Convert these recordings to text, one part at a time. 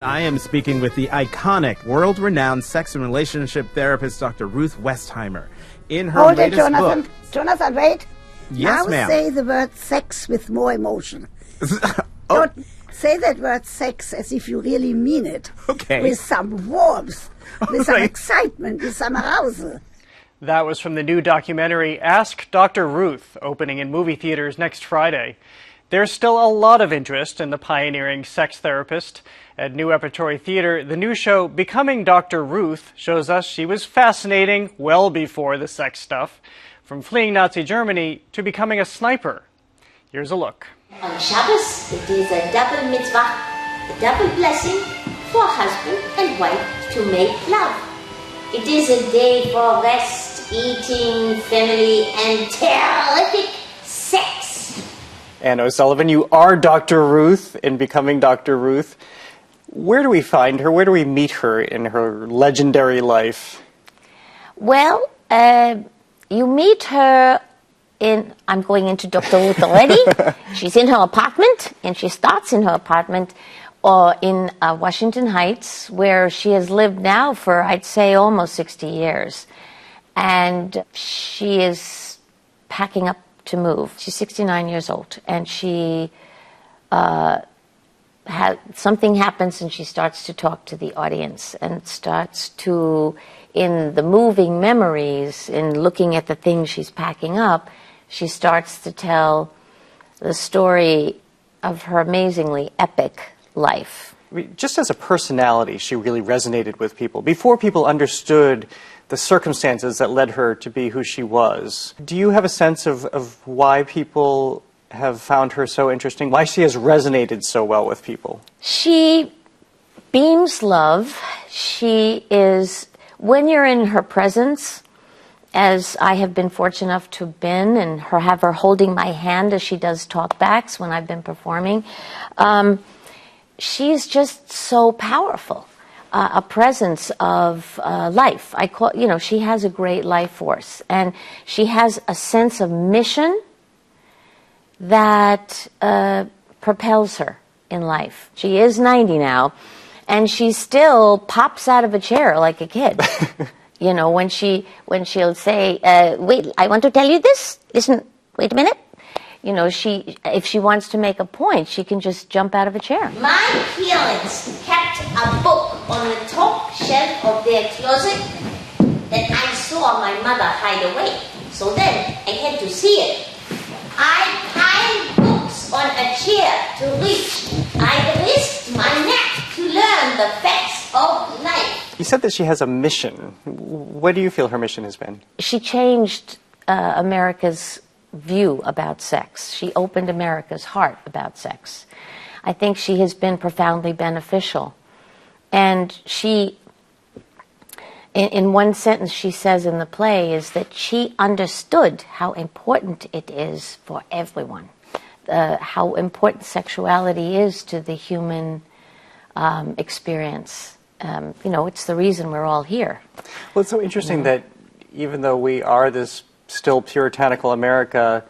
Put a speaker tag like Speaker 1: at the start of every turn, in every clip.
Speaker 1: I am speaking with the iconic, world-renowned sex and relationship therapist, Dr. Ruth Westheimer. In her
Speaker 2: Hold
Speaker 1: latest
Speaker 2: it, Jonathan.
Speaker 1: book...
Speaker 2: Jonathan, wait.
Speaker 1: Yes,
Speaker 2: now
Speaker 1: ma'am.
Speaker 2: Say the word sex with more emotion.
Speaker 1: Oh.
Speaker 2: Don't say that word sex as if you really mean it.
Speaker 1: Okay.
Speaker 2: With some warmth, with some
Speaker 1: right.
Speaker 2: excitement, with some arousal.
Speaker 3: That was from the new documentary Ask Dr. Ruth, opening in movie theaters next Friday. There's still a lot of interest in the pioneering sex therapist. At New Repertory Theater, the new show Becoming Dr. Ruth shows us she was fascinating well before the sex stuff, from fleeing Nazi Germany to becoming a sniper. Here's a look.
Speaker 4: On Shabbos, it is a double mitzvah, a double blessing for husband and wife to make love. It is a day for rest, eating, family, and terrific sex.
Speaker 3: Anne O'Sullivan, you are Dr. Ruth in Becoming Dr. Ruth. Where do we find her? Where do we meet her in her legendary life?
Speaker 4: Well, you meet her in, I'm going into Dr. Ruth already. She's in her apartment, and she starts in her apartment in Washington Heights, where she has lived now for, I'd say, almost 60 years. And she is packing up to move. She's 69 years old, and she something happens, and she starts to talk to the audience, and starts to, in the moving memories, in looking at the things she's packing up, she starts to tell the story of her amazingly epic life.
Speaker 3: I mean, just as a personality, she really resonated with people. Before people understood the circumstances that led her to be who she was, do you have a sense of why people have found her so interesting, why she has resonated so well with people?
Speaker 4: She beams love. She is, when you're in her presence, as I have been fortunate enough to have been, and have her holding my hand as she does talkbacks when I've been performing, she's just so powerful. A presence of life. She has a great life force, and she has a sense of mission that propels her in life. She is 90 now, and she still pops out of a chair like a kid. When she'll say, wait, I want to tell you this. Listen, wait a minute. If she wants to make a point, she can just jump out of a chair.
Speaker 5: My parents kept a book on the top shelf of their closet that I saw my mother hide away. So then I had to see it. I piled books on a chair to reach. I risked my neck to learn the facts of life.
Speaker 3: You said that she has a mission. What do you feel her mission has been?
Speaker 4: She changed America's view about sex. She opened America's heart about sex. I think she has been profoundly beneficial. And she, in one sentence she says in the play, is that she understood how important it is for everyone, how important sexuality is to the human experience. It's the reason we're all here.
Speaker 3: Well, it's so interesting that even though we are this still puritanical America,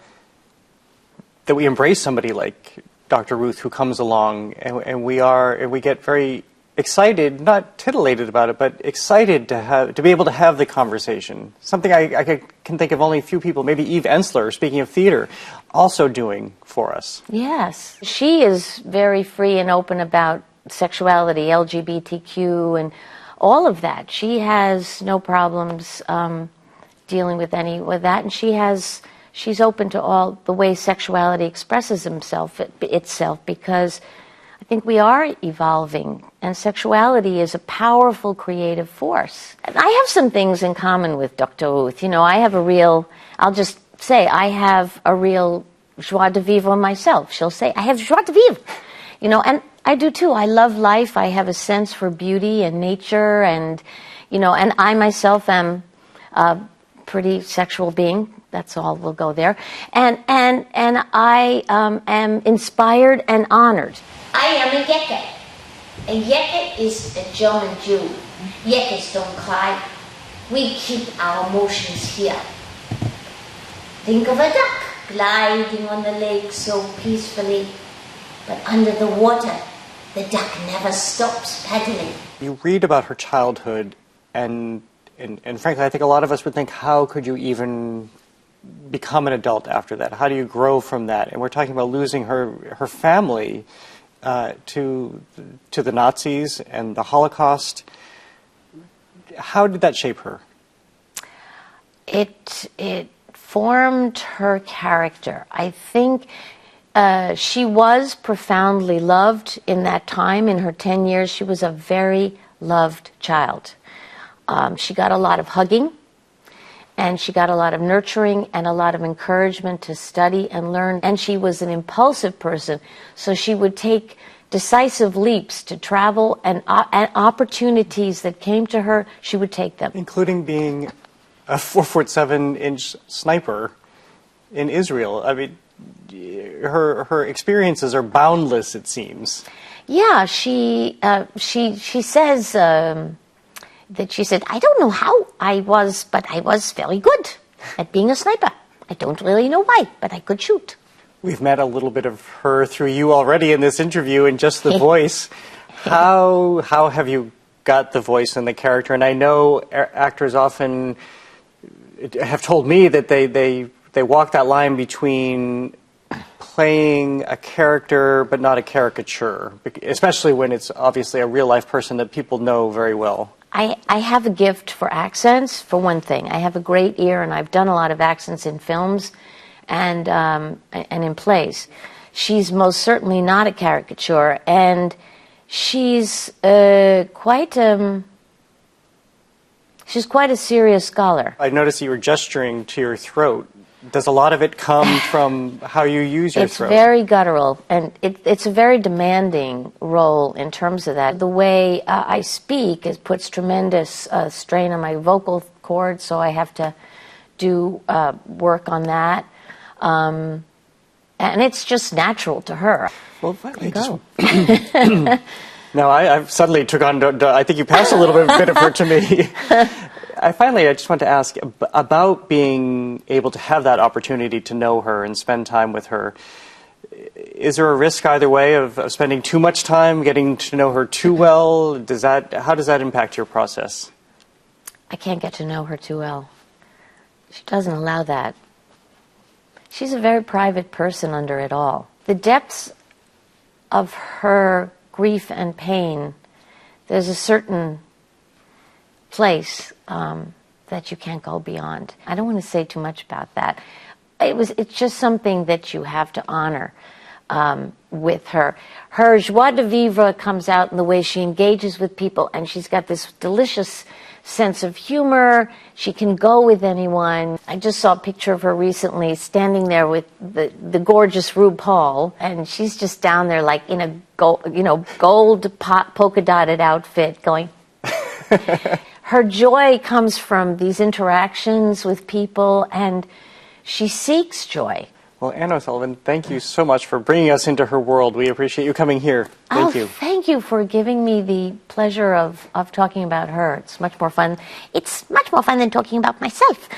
Speaker 3: that we embrace somebody like Dr. Ruth who comes along, and we get very excited, not titillated about it, but excited to be able to have the conversation. Something I can think of only a few people, maybe Eve Ensler, speaking of theater, also doing for us.
Speaker 4: Yes. She is very free and open about sexuality, LGBTQ, and all of that. She has no problems dealing with that, and she's open to all the way sexuality expresses itself, because I think we are evolving, and sexuality is a powerful creative force. And I have some things in common with Dr. Ruth. I'll just say, I have a real joie de vivre myself. She'll say, I have joie de vivre, and I do too. I love life. I have a sense for beauty and nature, and I myself am pretty sexual being. That's all. We'll go there. And I am inspired and honored.
Speaker 5: I am a Yeke. A Yeke is a German Jew. Yekes don't cry. We keep our emotions here. Think of a duck gliding on the lake so peacefully, but under the water, the duck never stops paddling.
Speaker 3: You read about her childhood, and frankly, I think a lot of us would think, how could you even become an adult after that? How do you grow from that? And we're talking about losing her family to the Nazis and the Holocaust. How did that shape her?
Speaker 4: It formed her character. I think she was profoundly loved in that time. In her 10 years, she was a very loved child. She got a lot of hugging, and she got a lot of nurturing and a lot of encouragement to study and learn. And she was an impulsive person, so she would take decisive leaps to travel, and opportunities that came to her, she would take them.
Speaker 3: Including being a 4'7" sniper in Israel. I mean, her experiences are boundless, it seems.
Speaker 4: Yeah, she says that she said, I don't know how I was, but I was very good at being a sniper. I don't really know why, but I could shoot.
Speaker 3: We've met a little bit of her through you already in this interview, and just the voice. How have you got the voice and the character? And I know actors often have told me that they walk that line between playing a character but not a caricature, especially when it's obviously a real-life person that people know very well.
Speaker 4: I have a gift for accents, for one thing. I have a great ear, and I've done a lot of accents in films and in plays. She's most certainly not a caricature, and she's quite a serious scholar.
Speaker 3: I noticed you were gesturing to your throat. Does a lot of it come from how you use your throat?
Speaker 4: It's very guttural, and it's a very demanding role in terms of that. The way I speak puts tremendous strain on my vocal cords, so I have to do work on that. And it's just natural to her.
Speaker 3: Well, finally, no, I've suddenly took on. I think you passed a little bit of her to me. I just want to ask about being able to have that opportunity to know her and spend time with her. Is there a risk either way of spending too much time, getting to know her too well? How does that impact your process?
Speaker 4: I can't get to know her too well. She doesn't allow that. She's a very private person under it all. The depths of her grief and pain, there's a certain place that you can't go beyond. I don't want to say too much about that. It's just something that you have to honor with her. Her joie de vivre comes out in the way she engages with people, and she's got this delicious sense of humor. She can go with anyone. I just saw a picture of her recently standing there with the gorgeous RuPaul, and she's just down there like in a gold polka dotted outfit going. Her joy comes from these interactions with people, and she seeks joy.
Speaker 3: Well, Anne O'Sullivan, thank you so much for bringing us into her world. We appreciate you coming here. Thank you.
Speaker 4: Thank you for giving me the pleasure of talking about her. It's much more fun. It's much more fun than talking about myself.